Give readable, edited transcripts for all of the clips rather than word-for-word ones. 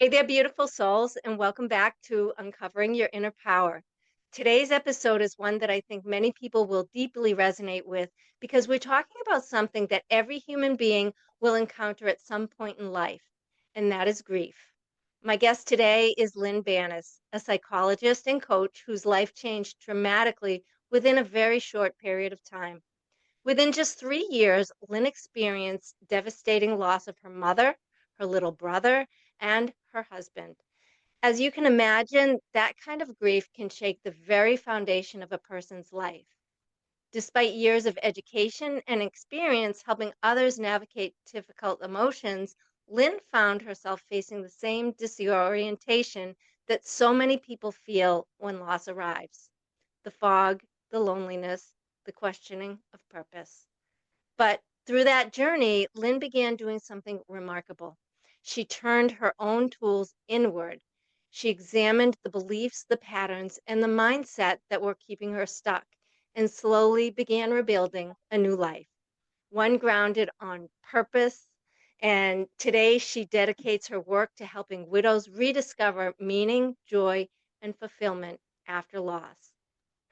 Hey there, beautiful souls, and welcome back to Uncovering Your Inner Power. Today's episode is one that I think many people will deeply resonate with because we're talking about something that every human being will encounter at some point in life, and that is grief. My guest today is Lynn Banis, a psychologist and coach whose life changed dramatically within a very short period of time. Within just 3 years, Lynn experienced devastating loss of her mother, her little brother, and her husband. As you can imagine, that kind of grief can shake the very foundation of a person's life. Despite years of education and experience helping others navigate difficult emotions, Lynn found herself facing the same disorientation that so many people feel when loss arrives: the fog, the loneliness, the questioning of purpose. But through that journey, Lynn began doing something remarkable. She turned her own tools inward. She examined the beliefs, the patterns, and the mindset that were keeping her stuck, and slowly began rebuilding a new life, one grounded on purpose. And today she dedicates her work to helping widows rediscover meaning, joy, and fulfillment after loss.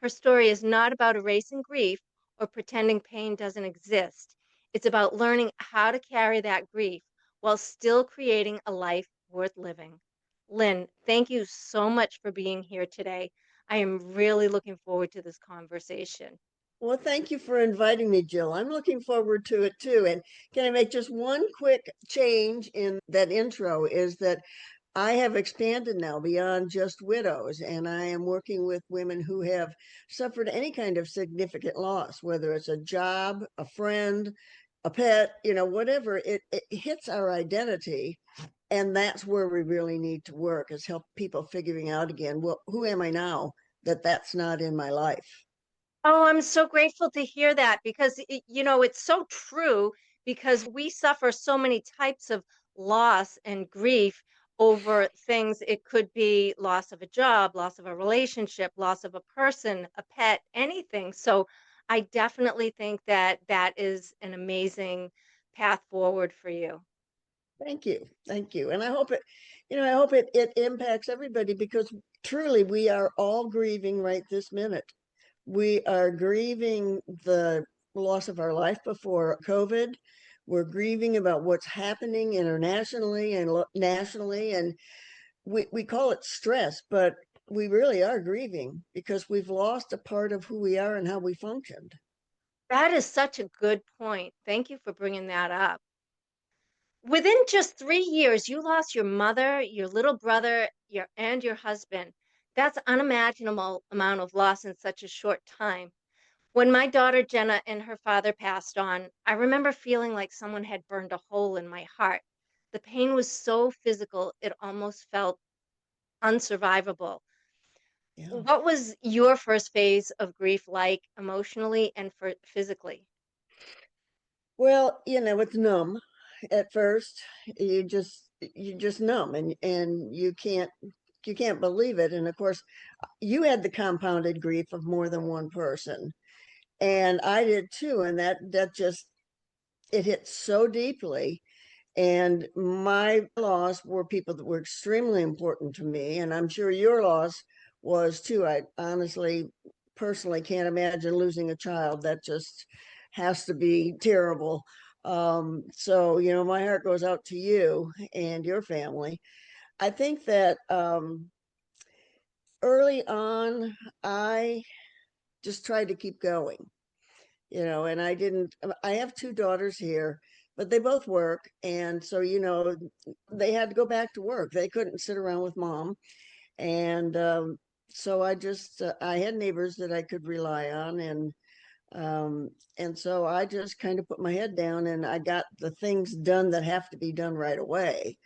Her story is not about erasing grief or pretending pain doesn't exist. It's about learning how to carry that grief while still creating a life worth living. Lynn, thank you so much for being here today. I am really looking forward to this conversation. Well, thank you for inviting me, Jill. I'm looking forward to it too. And can I make just one quick change in that intro? Is that I have expanded now beyond just widows, and I am working with women who have suffered any kind of significant loss, whether it's a job, a friend, a pet, whatever. It hits our identity. And that's where we really need to work, is help people figuring out again, well, who am I now that that's not in my life? Oh, I'm so grateful to hear that because it's so true because we suffer so many types of loss and grief over things. It could be loss of a job, loss of a relationship, loss of a person, a pet, anything. So I definitely think that that is an amazing path forward for you. Thank you. Thank you. And I hope it impacts everybody, because truly we are all grieving right this minute. We are grieving the loss of our life before COVID. We're grieving about what's happening internationally and nationally. And we call it stress, but we really are grieving because we've lost a part of who we are and how we functioned. That is such a good point. Thank you for bringing that up. Within just 3 years, you lost your mother, your little brother, your husband. That's unimaginable amount of loss in such a short time. When my daughter Jenna and her father passed on, I remember feeling like someone had burned a hole in my heart. The pain was so physical, it almost felt unsurvivable. Yeah. What was your first phase of grief like emotionally and physically? Well, it's numb at first. You just numb, and you can't believe it. And of course, you had the compounded grief of more than one person, and I did too. And that just, it hit so deeply. And my loss were people that were extremely important to me, and I'm sure your loss was too. I honestly, personally can't imagine losing a child. That just has to be terrible. So, my heart goes out to you and your family. I think that early on, I just tried to keep going, and I didn't. I have two daughters here, but they both work. And so, they had to go back to work. They couldn't sit around with mom. And so I had neighbors that I could rely on. And so I just kind of put my head down and I got the things done that have to be done right away.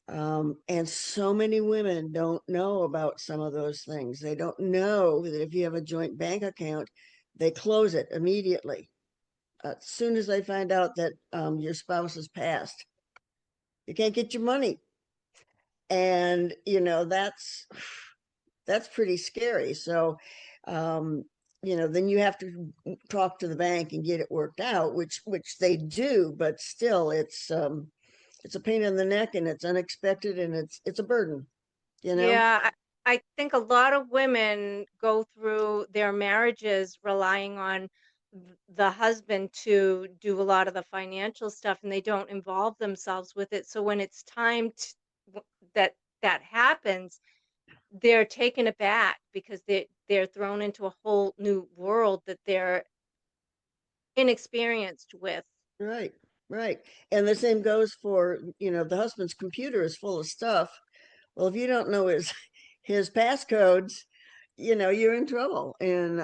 And so many women don't know about some of those things. They don't know that if you have a joint bank account, they close it immediately as soon as they find out that your spouse has passed. You can't get your money. And that's pretty scary. So then you have to talk to the bank and get it worked out, which they do, but still it's a pain in the neck, and it's unexpected, and it's a burden, you know? Yeah, I think a lot of women go through their marriages relying on the husband to do a lot of the financial stuff, and they don't involve themselves with it. So when it's time that that happens, they're taken aback because they're thrown into a whole new world that they're inexperienced with. Right, right. And the same goes for, the husband's computer is full of stuff. Well, if you don't know his his passcodes, you're in trouble. And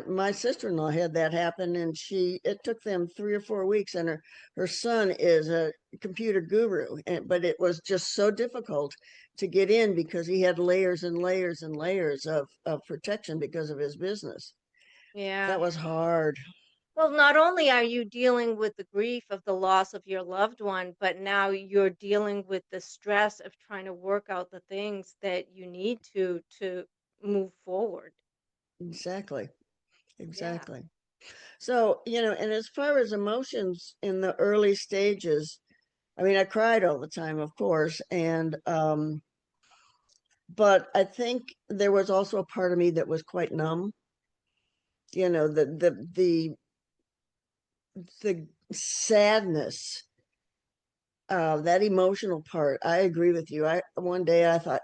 my sister-in-law had that happen, and it took them 3 or 4 weeks, and her son is a computer guru, but it was just so difficult to get in because he had layers and layers and layers of protection because of his business. Yeah. That was hard. Well, not only are you dealing with the grief of the loss of your loved one, but now you're dealing with the stress of trying to work out the things that you need to move forward. Exactly, Yeah. exactly. So, and as far as emotions in the early stages, I mean, I cried all the time, of course, and but I think there was also a part of me that was quite numb. The sadness, that emotional part. I agree with you. I One day I thought,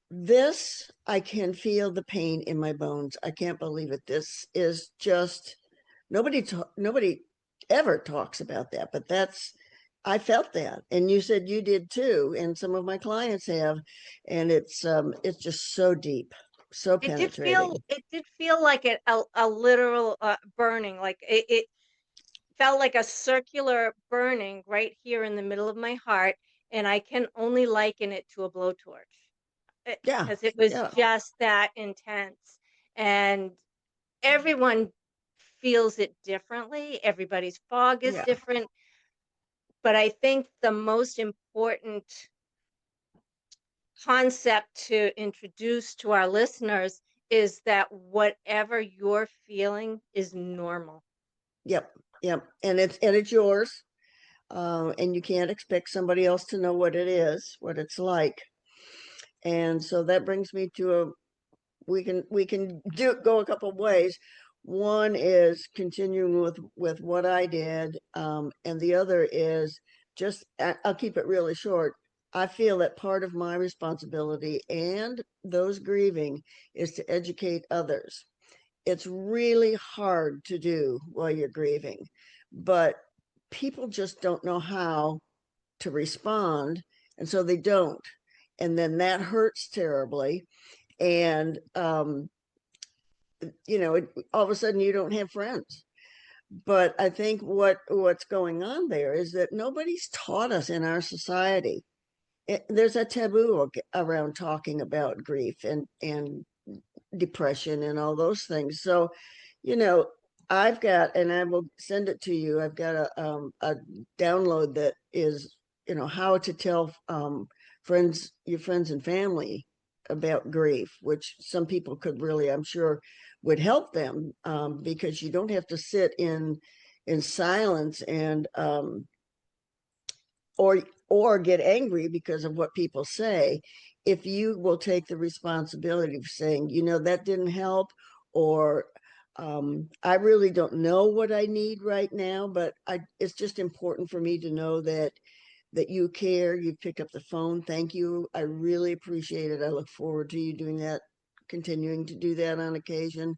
this, I can feel the pain in my bones. I can't believe it. This is just nobody ever talks about that, but I felt that, and you said you did too, and some of my clients have, and it's just so deep, so penetrating. It did feel like a literal burning, like it felt like a circular burning right here in the middle of my heart, and I can only liken it to a blowtorch. Yeah, Because it was yeah, just that intense, and everyone feels it differently, everybody's fog is yeah, different, but I think the most important concept to introduce to our listeners is that whatever you're feeling is normal. yep, yep, and it's yours, and you can't expect somebody else to know what it is, what it's like. And so that brings me to we can do go a couple of ways. One is continuing with what I did, and the other is just I'll keep it really short. I feel that part of my responsibility and those grieving is to educate others. It's really hard to do while you're grieving, but people just don't know how to respond, and so they don't, and then that hurts terribly. And all of a sudden you don't have friends. But I think what's going on there is that nobody's taught us in our society. There's a taboo around talking about grief and depression and all those things. So, you know, I've got, and I will send it to you. I've got a download that is, how to tell your friends and family about grief, which some people could really, I'm sure, would help them, because you don't have to sit in silence and or get angry because of what people say. If you will take the responsibility of saying, that didn't help, or I really don't know what I need right now, but it's just important for me to know that you care. You picked up the phone. Thank you. I really appreciate it. I look forward to you doing that, continuing to do that on occasion.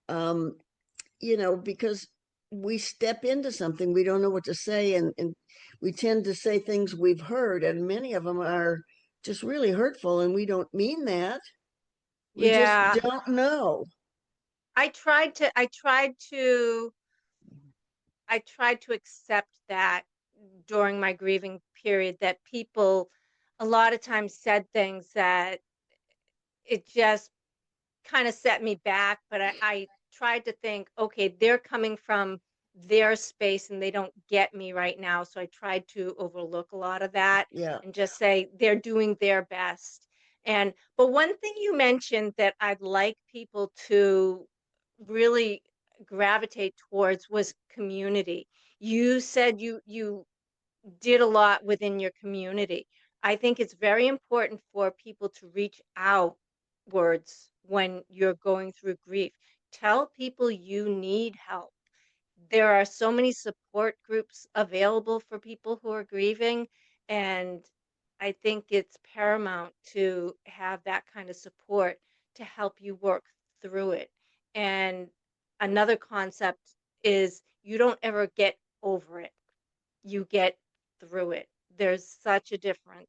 Um, because we step into something, we don't know what to say, and we tend to say things we've heard, and many of them are just really hurtful, and we don't mean that. We just Yeah, don't know. I tried to I tried to accept that during my grieving period that people a lot of times said things that it just kind of set me back, but I tried to think, okay, they're coming from their space and they don't get me right now. So I tried to overlook a lot of that Yeah, and just say they're doing their best. And but one thing you mentioned that I'd like people to really gravitate towards was community. You said you did a lot within your community. I think it's very important for people to reach outwards when you're going through grief. Tell people you need help. There are so many support groups available for people who are grieving, and I think it's paramount to have that kind of support to help you work through it. And another concept is you don't ever get over it, you get through it. There's such a difference.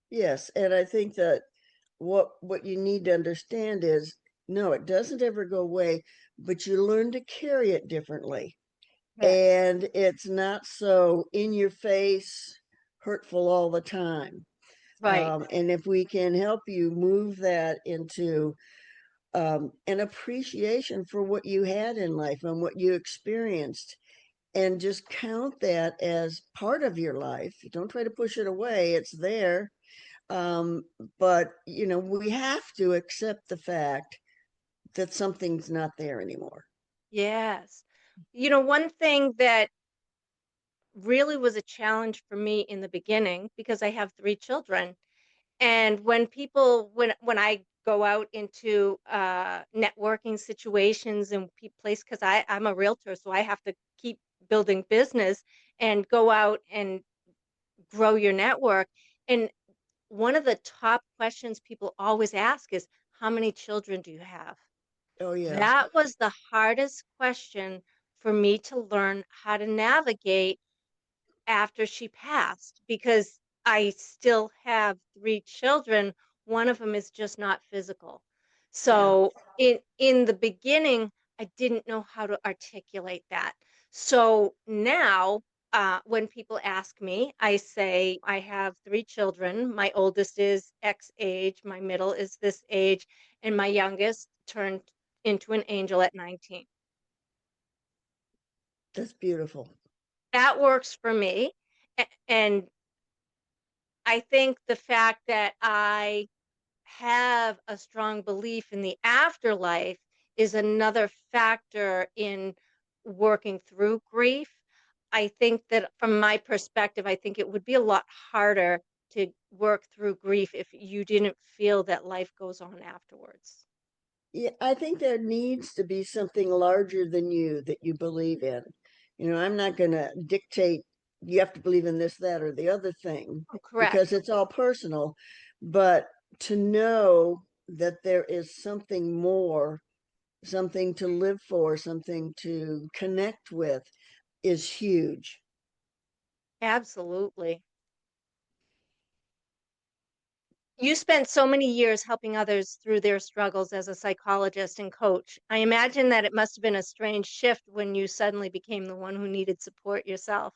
Yes, and I think that what you need to understand is no, it doesn't ever go away, but you learn to carry it differently. Yes. And it's not so in your face, hurtful all the time. Right. And if we can help you move that into an appreciation for what you had in life and what you experienced, and just count that as part of your life. Don't try to push it away, it's there. Um, but, we have to accept the fact that something's not there anymore. Yes. One thing that really was a challenge for me in the beginning because I have 3 children. And when I go out into networking situations and place because I'm a realtor, so I have to keep building business and go out and grow your network. And one of the top questions people always ask is, how many children do you have? Oh, yeah. That was the hardest question for me to learn how to navigate after she passed because I still have 3 children. One of them is just not physical. Yeah. So in the beginning, I didn't know how to articulate that. So now, when people ask me, I say I have 3 children. My oldest is X age, my middle is this age, and my youngest turned into an angel at 19. That's beautiful. That works for me. And I think the fact that I have a strong belief in the afterlife is another factor in working through grief. I think that from my perspective, I think it would be a lot harder to work through grief if you didn't feel that life goes on afterwards. Yeah, I think there needs to be something larger than you that you believe in. I'm not going to dictate you have to believe in this, that, or the other thing Oh, because correct. it's all personal. But to know that there is something more, something to live for, something to connect with is huge. Absolutely. You spent so many years helping others through their struggles as a psychologist and coach. I imagine that it must have been a strange shift when you suddenly became the one who needed support yourself.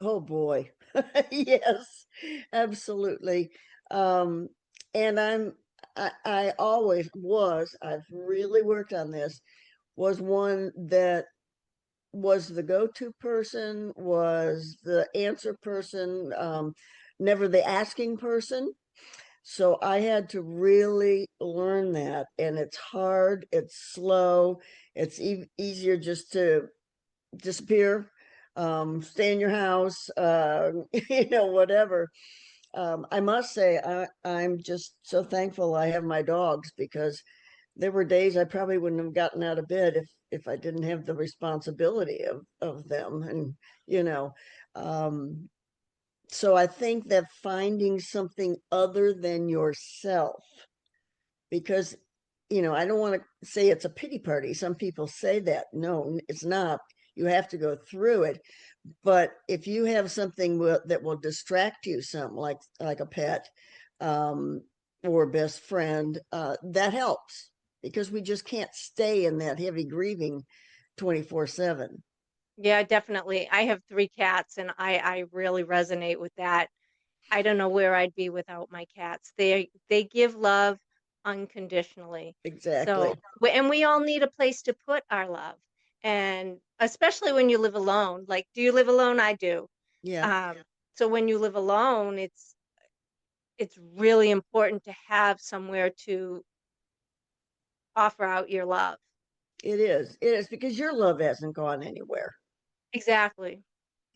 Oh boy. Yes, absolutely. Um, and I always was, I've really worked on this, was one that was the go-to person, was the answer person, never the asking person. So I had to really learn that. And it's hard, it's slow, it's easier just to disappear, stay in your house, whatever. I must say, I'm just so thankful I have my dogs because there were days I probably wouldn't have gotten out of bed if I didn't have the responsibility of them. And, you know, um, so I think that finding something other than yourself, because, I don't want to say it's a pity party. Some people say that. No, it's not. You have to go through it. But if you have something that will distract you, something like a pet, um, or best friend, that helps because we just can't stay in that heavy grieving 24/7. Yeah, definitely. I have 3 cats and I really resonate with that. I don't know where I'd be without my cats. They give love unconditionally. Exactly. So, and we all need a place to put our love. And especially when you live alone. Like, do you live alone? I do. Yeah, Um, so when you live alone, it's really important to have somewhere to offer out your love. it is. It is because your love hasn't gone anywhere. Exactly.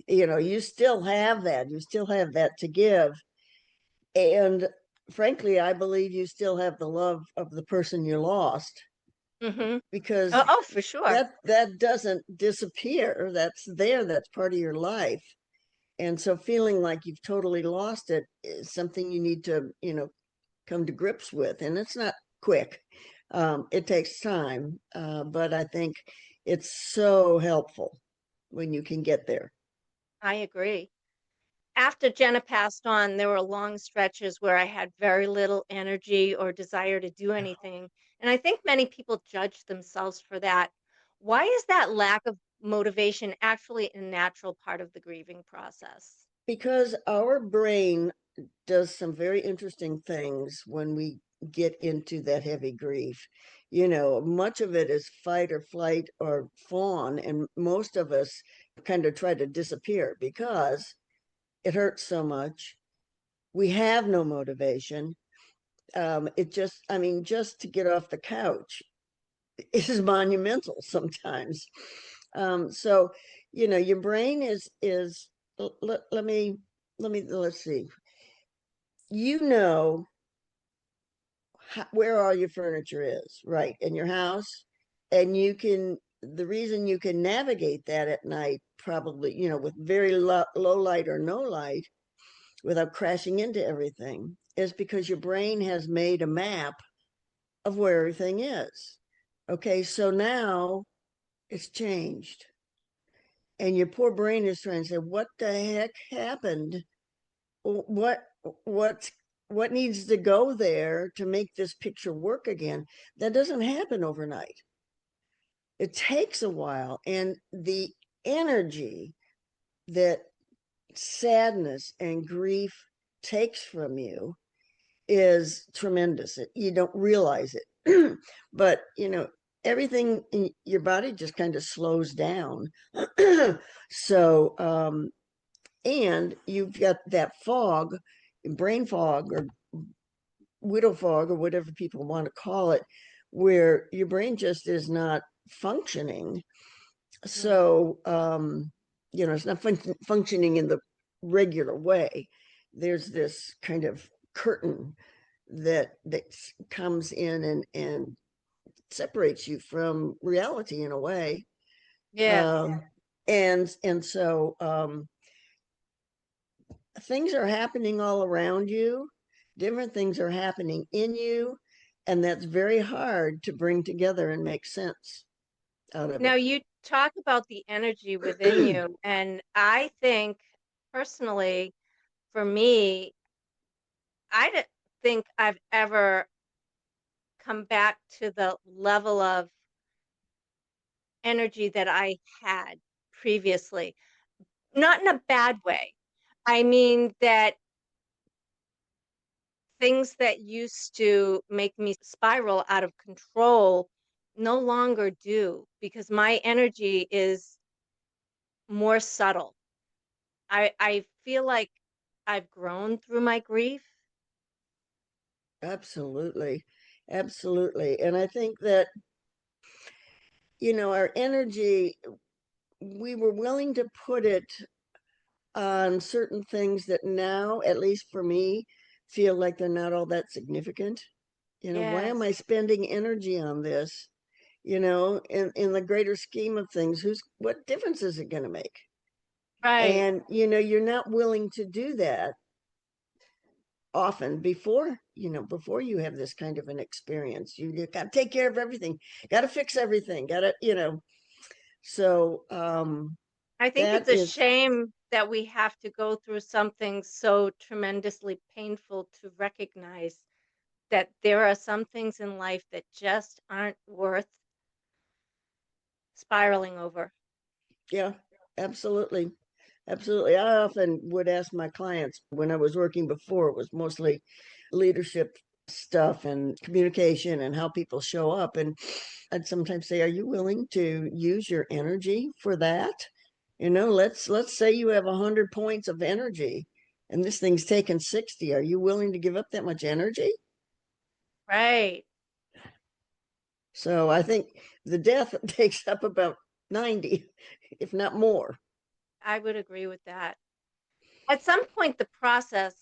You still have that. You still have that to give. And frankly, I believe you still have the love of the person you lost, Mm-hmm. because Oh, for sure. that doesn't disappear. That's there. That's part of your life. And so feeling like you've totally lost it is something you need to, come to grips with. And it's not quick. It takes time. But I think it's so helpful when you can get there. I agree. After Jenna passed on, there were long stretches where I had very little energy or desire to do anything. And I think many people judge themselves for that. Why is that lack of motivation actually a natural part of the grieving process? Because our brain does some very interesting things when we get into that heavy grief. Much of it is fight or flight or fawn, and most of us kind of try to disappear because it hurts so much. We have no motivation. It just, I mean, just to get off the couch is monumental sometimes. So, your brain is. Let's see. You know where all your furniture is, right, in your house, and the reason you can navigate that at night, probably, with very low light or no light, without crashing into everything, is because your brain has made a map of where everything is. Okay, so now it's changed, and your poor brain is trying to say, what the heck happened? What what needs to go there to make this picture work again? That doesn't happen overnight. It takes a while, and the energy that sadness and grief takes from you is tremendous. You don't realize it. But everything in your body just kind of slows down. So and you've got that fog, brain fog, or widow fog, or whatever people want to call it, where your brain just is not functioning. Mm. So it's not functioning in the regular way. There's this kind of curtain that comes in and separates you from reality in a way. Yeah. And so things are happening all around you. Different things are happening in you, and that's very hard to bring together and make sense out of Now, it. you talk about the energy within you, and I think personally, for me, I don't think I've ever come back to the level of energy that I had previously. Not in a bad way. I mean that things that used to make me spiral out of control no longer do because my energy is more subtle. I feel like I've grown through my grief. Absolutely. Absolutely. And I think that, our energy, we were willing to put it on certain things that now, at least for me, feel like they're not all that significant. Why am I Yes. spending energy on this? In the greater scheme of things, what difference is it going to make? Right. And you're not willing to do that often before you have this kind of an experience. You got to take care of everything, got to fix everything, got to, so I think that it's a is shame that we have to go through something so tremendously painful to recognize that there are some things in life that just aren't worth spiraling over. yeah, absolutely. Absolutely. I often would ask my clients, when I was working before, it was mostly leadership stuff and communication and how people show up. And I'd sometimes say, are you willing to use your energy for that? Let's say you have 100 points of energy and this thing's taken 60. Are you willing to give up that much energy? Right. So I think the death takes up about 90, if not more. I would agree with that. At some point, the process,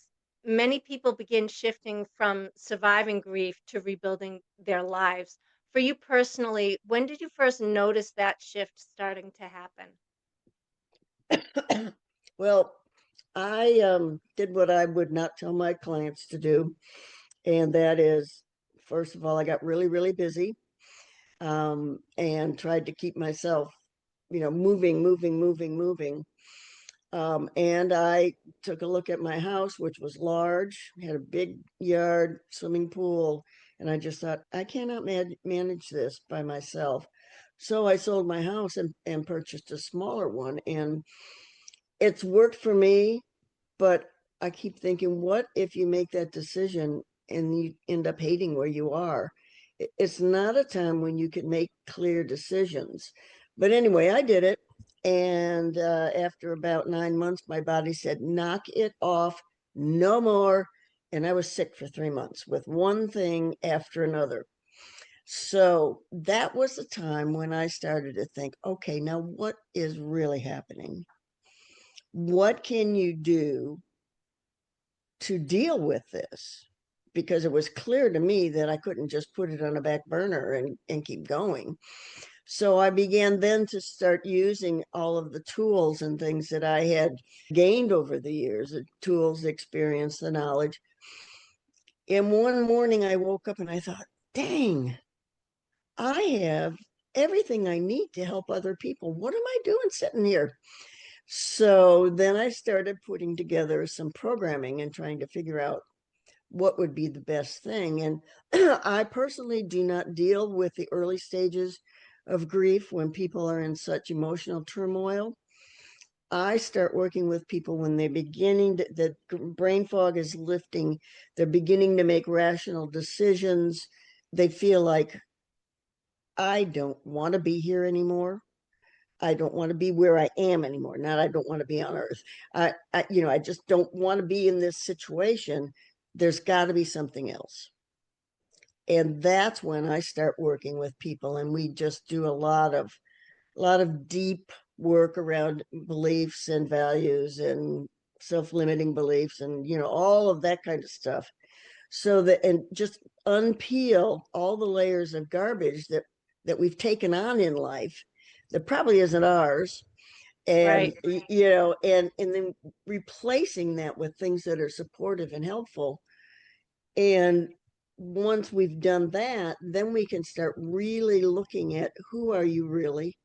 many people begin shifting from surviving grief to rebuilding their lives. For you personally, when did you first notice that shift starting to happen? Well, I did what I would not tell my clients to do, and that is, first of all, I got really, really busy, and tried to keep myself, moving, moving, moving, moving. And I took a look at my house, which was large, had a big yard, swimming pool, and I just thought, I cannot manage this by myself. So I sold my house and purchased a smaller one. And it's worked for me, but I keep thinking, what if you make that decision and you end up hating where you are? It's not a time when you can make clear decisions. But anyway, I did it. And after about 9 months, my body said, knock it off, no more. And I was sick for 3 months with one thing after another. So that was the time when I started to think, okay, now what is really happening? What can you do to deal with this? Because it was clear to me that I couldn't just put it on a back burner and keep going. So I began then to start using all of the tools and things that I had gained over the years, the tools, the experience, the knowledge. And one morning I woke up and I thought, dang, I have everything I need to help other people. What am I doing sitting here? So then I started putting together some programming and trying to figure out what would be the best thing. And I personally do not deal with the early stages of grief when people are in such emotional turmoil. I start working with people when they're beginning to, the brain fog is lifting, they're beginning to make rational decisions. They feel like, I don't want to be here anymore. I don't want to be where I am anymore. Not I don't want to be on earth. I just don't want to be in this situation. There's got to be something else. And that's when I start working with people, and we just do a lot of deep work around beliefs and values and self-limiting beliefs and all of that kind of stuff. So that, and just unpeel all the layers of garbage that we've taken on in life that probably isn't ours, and Right. and then replacing that with things that are supportive and helpful. And once we've done that, then we can start really looking at who are you really.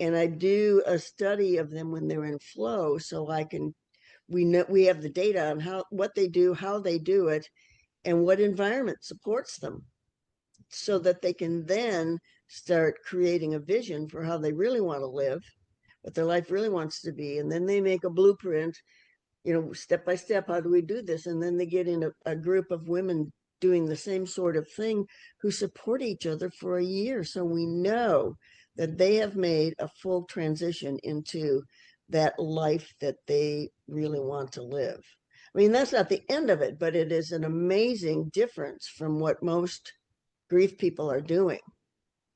And I do a study of them when they're in flow, so I can we know we have the data on how what they do, how they do it, and what environment supports them, so that they can then start creating a vision for how they really want to live, what their life really wants to be. And then they make a blueprint, step by step, how do we do this? And then they get in a group of women doing the same sort of thing who support each other for a year. So we know that they have made a full transition into that life that they really want to live. I mean, that's not the end of it, but it is an amazing difference from what most grief people are doing.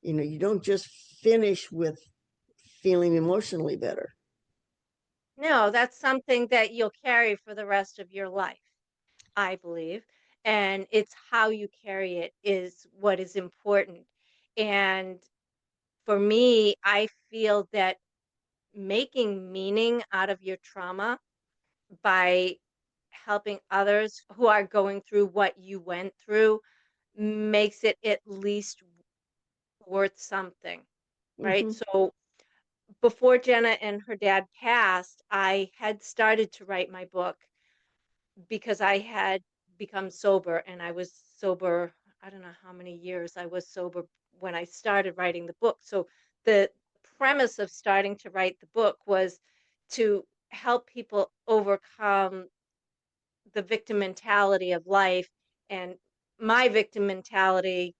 You don't just finish with feeling emotionally better. No, that's something that you'll carry for the rest of your life, I believe. And it's how you carry it is what is important. And for me, I feel that making meaning out of your trauma by helping others who are going through what you went through makes it at least worth something, right? Mm-hmm. So before Jenna and her dad passed, I had started to write my book because I had become sober and I was sober, I don't know how many years I was sober when I started writing the book. So the premise of starting to write the book was to help people overcome the victim mentality of life. And my victim mentality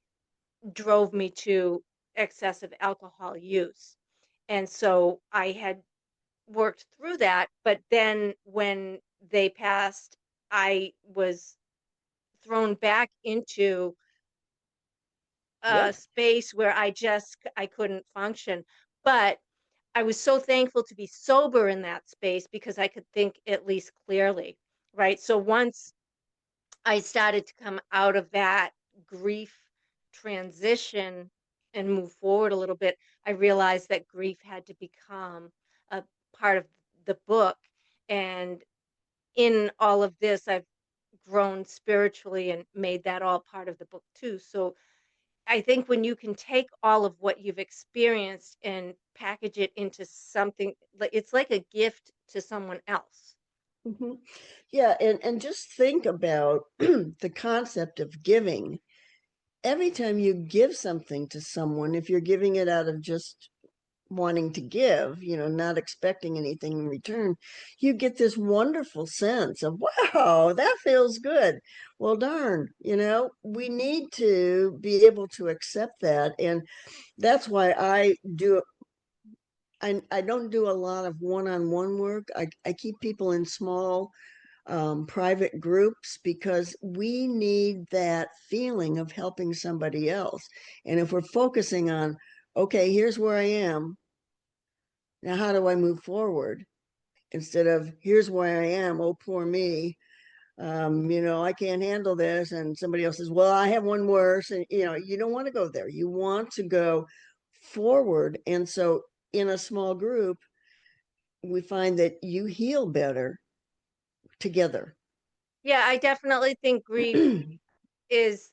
drove me to excessive alcohol use. And so I had worked through that, but then when they passed, I was thrown back into a Yep. space where I couldn't function. But I was so thankful to be sober in that space because I could think at least clearly, right? So once I started to come out of that grief transition and move forward a little bit, I realized that grief had to become a part of the book. And in all of this, I've grown spiritually and made that all part of the book too. So I think when you can take all of what you've experienced and package it into something, like it's like a gift to someone else. Mhm. Yeah, and just think about the concept of giving. Every time you give something to someone, if you're giving it out of just wanting to give, not expecting anything in return, you get this wonderful sense of, wow, that feels good. Well, darn, we need to be able to accept that. And that's why I don't do a lot of one-on-one work. I keep people in small private groups because we need that feeling of helping somebody else. And if we're focusing on, okay, here's where I am, now how do I move forward? Instead of, here's where I am, oh, poor me, I can't handle this. And somebody else says, well, I have one worse. And, you don't want to go there. You want to go forward. And so in a small group, we find that you heal better together. Yeah, I definitely think grief is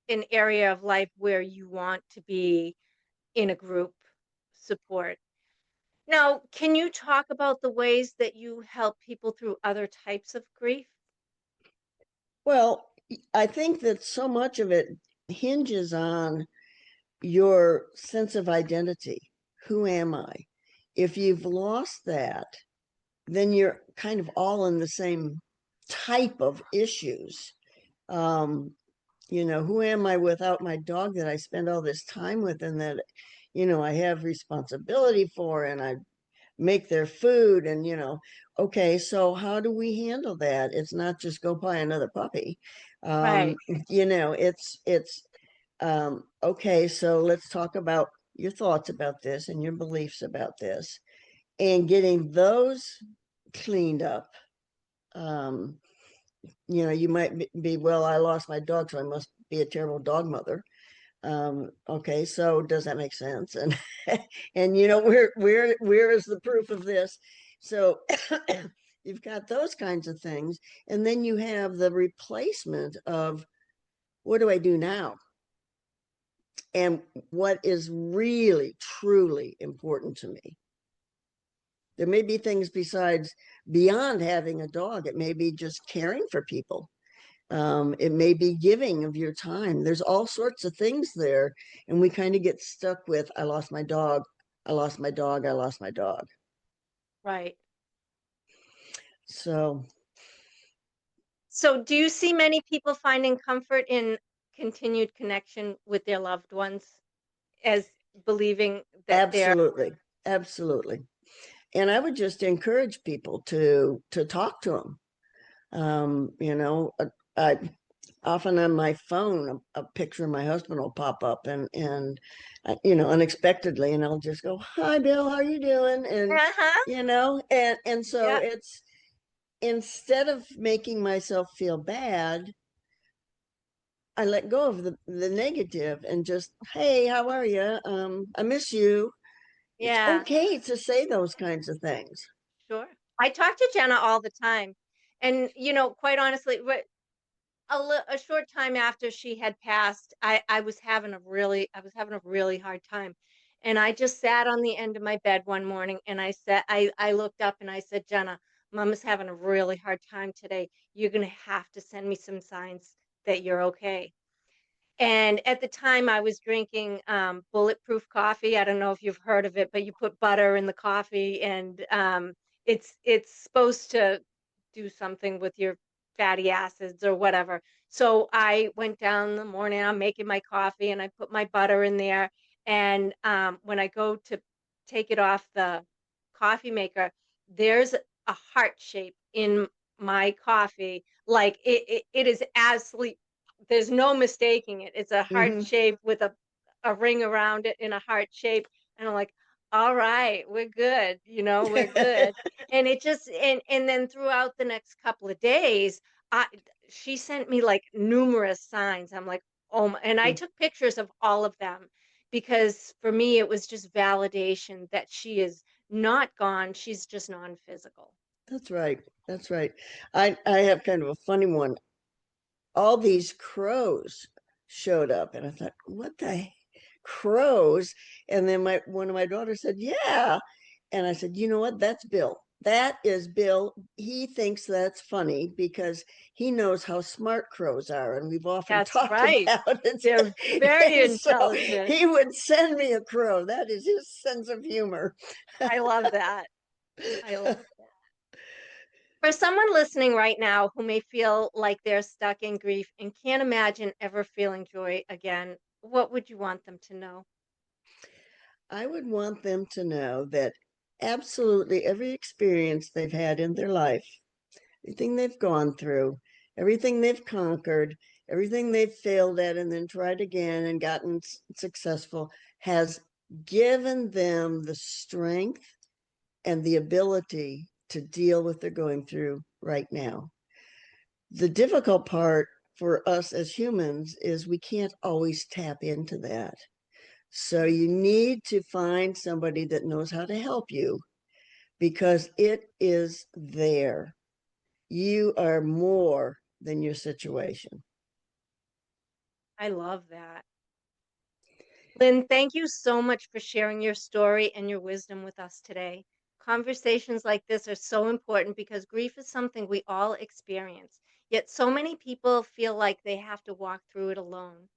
an area of life where you want to be in a group support. Now, can you talk about the ways that you help people through other types of grief? Well, I think that so much of it hinges on your sense of identity. Who am I? If you've lost that, then you're kind of all in the same type of issues. Um, who am I without my dog that I spend all this time with and that, I have responsibility for and I make their food and, okay, so how do we handle that? It's not just go buy another puppy. Right. It's okay, so let's talk about your thoughts about this and your beliefs about this and getting those cleaned up. um you might be, well, I lost my dog, so I must be a terrible dog mother. Okay, so does that make sense? And and where is the proof of this? So you've got those kinds of things, and then you have the replacement of, what do I do now? And what is really truly important to me? There may be things besides, beyond having a dog. It may be just caring for people. It may be giving of your time. There's all sorts of things there. And we kind of get stuck with, I lost my dog. I lost my dog. I lost my dog. Right. So So, do you see many people finding comfort in continued connection with their loved ones as believing that they're absolutely, absolutely. And I would just encourage people to talk to them. I often on my phone, a picture of my husband will pop up and unexpectedly, and I'll just go, hi, Bill, how are you doing? And, Uh-huh. and so Yeah. it's, instead of making myself feel bad, I let go of the negative and just, hey, how are you? I miss you. It's Yeah. okay to say those kinds of things. Sure. I talk to Jenna all the time. And, quite honestly, a short time after she had passed, I was having a really hard time. And I just sat on the end of my bed one morning and I looked up and I said, Jenna, Mama's having a really hard time today. You're gonna have to send me some signs that you're okay. And at the time, I was drinking bulletproof coffee. I don't know if you've heard of it, but you put butter in the coffee, and it's supposed to do something with your fatty acids or whatever. So I went down in the morning. I'm making my coffee, and I put my butter in there. And when I go to take it off the coffee maker, there's a heart shape in my coffee. Like it is absolutely, there's no mistaking it. It's a heart Hmm. shape with a ring around it in a heart shape. And I'm like, All right, we're good, we're good. And it just and then throughout the next couple of days, I she sent me like numerous signs. I'm like, "Oh my," and I took pictures of all of them because for me it was just validation that she is not gone, she's just non-physical. That's right. That's right. I have kind of a funny one. All these crows showed up, and I thought, what the crows? And then my one of my daughters said, yeah. And I said, you know what? That's Bill. That is Bill. He thinks that's funny because he knows how smart crows are. And we've often That's talked right. about it. They're very And so intelligent. he would send me a crow. That is his sense of humor. I love that. I love that. For someone listening right now who may feel like they're stuck in grief and can't imagine ever feeling joy again, what would you want them to know? I would want them to know that absolutely every experience they've had in their life, everything they've gone through, everything they've conquered, everything they've failed at and then tried again and gotten successful has given them the strength and the ability to deal with what they're going through right now. The difficult part for us as humans is we can't always tap into that. So you need to find somebody that knows how to help you because it is there. You are more than your situation. I love that. Lynn, thank you so much for sharing your story and your wisdom with us today. Conversations like this are so important because grief is something we all experience, yet so many people feel like they have to walk through it alone.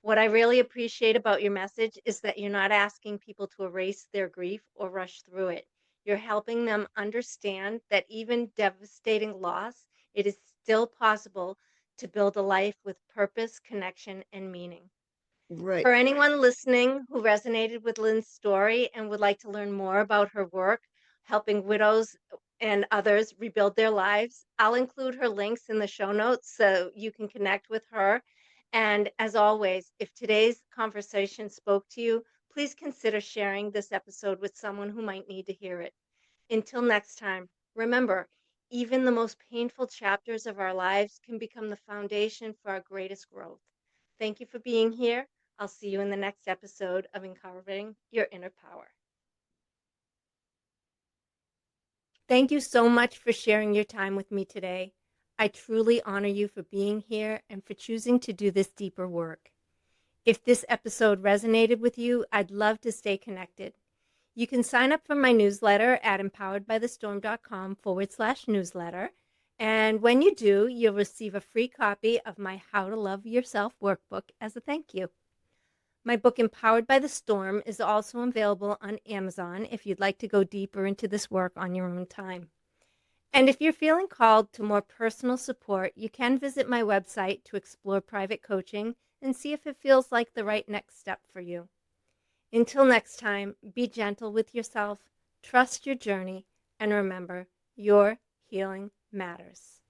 What I really appreciate about your message is that you're not asking people to erase their grief or rush through it. You're helping them understand that even devastating loss, it is still possible to build a life with purpose, connection, and meaning. Right. For anyone listening who resonated with Lynn's story and would like to learn more about her work helping widows and others rebuild their lives, I'll include her links in the show notes so you can connect with her. And as always, if today's conversation spoke to you, please consider sharing this episode with someone who might need to hear it. Until next time, remember, even the most painful chapters of our lives can become the foundation for our greatest growth. Thank you for being here. I'll see you in the next episode of Uncovering Your Inner Power. Thank you so much for sharing your time with me today. I truly honor you for being here and for choosing to do this deeper work. If this episode resonated with you, I'd love to stay connected. You can sign up for my newsletter at empoweredbythestorm.com/newsletter. And when you do, you'll receive a free copy of my How to Love Yourself workbook as a thank you. My book, Empowered by the Storm, is also available on Amazon if you'd like to go deeper into this work on your own time. And if you're feeling called to more personal support, you can visit my website to explore private coaching and see if it feels like the right next step for you. Until next time, be gentle with yourself, trust your journey, and remember, your healing matters.